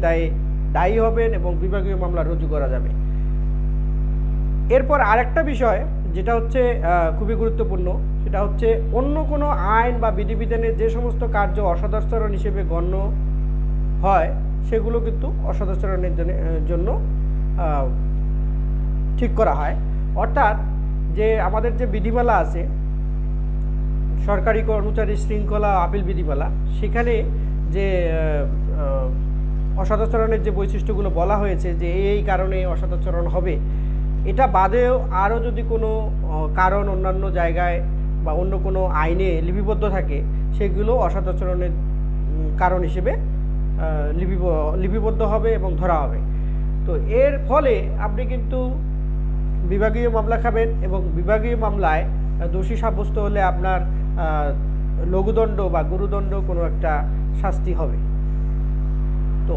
দায়ে দায়ী হবেন এবং বিভাগীয় মামলা রুজু করা যাবে। এরপর আরেকটা বিষয় যেটা হচ্ছে খুবই গুরুত্বপূর্ণ, সেটা হচ্ছে অন্য কোনো আইন বা বিধিবিধানের যে সমস্ত কার্য অসদাচরণ হিসেবে গণ্য হয় সেগুলো কিন্তু অসদাচরণের জন্য ঠিক করা হয়। অর্থাৎ যে আমাদের যে বিধিমালা আছে, সরকারি কর্মচারী শৃঙ্খলা আপিল বিধিমালা, সেখানে যে অসদাচরণের যে বৈশিষ্ট্যগুলো বলা হয়েছে যে এই কারণে অসদাচরণ হবে, এটা বাদেও আরও যদি কোনো কারণ অন্যান্য জায়গায় বা অন্য কোনো আইনে লিপিবদ্ধ থাকে, সেগুলো অসদাচরণের কারণ হিসেবে লিপিবদ্ধ হবে এবং ধরা হবে। তো এর ফলে আপনি কিন্তু বিভাগীয় মামলা খাবেন এবং বিভাগীয় মামলায় দোষী সাব্যস্ত হলে আপনার লঘুদণ্ড বা গুরুদণ্ড কোনো একটা শাস্তি হবে। তো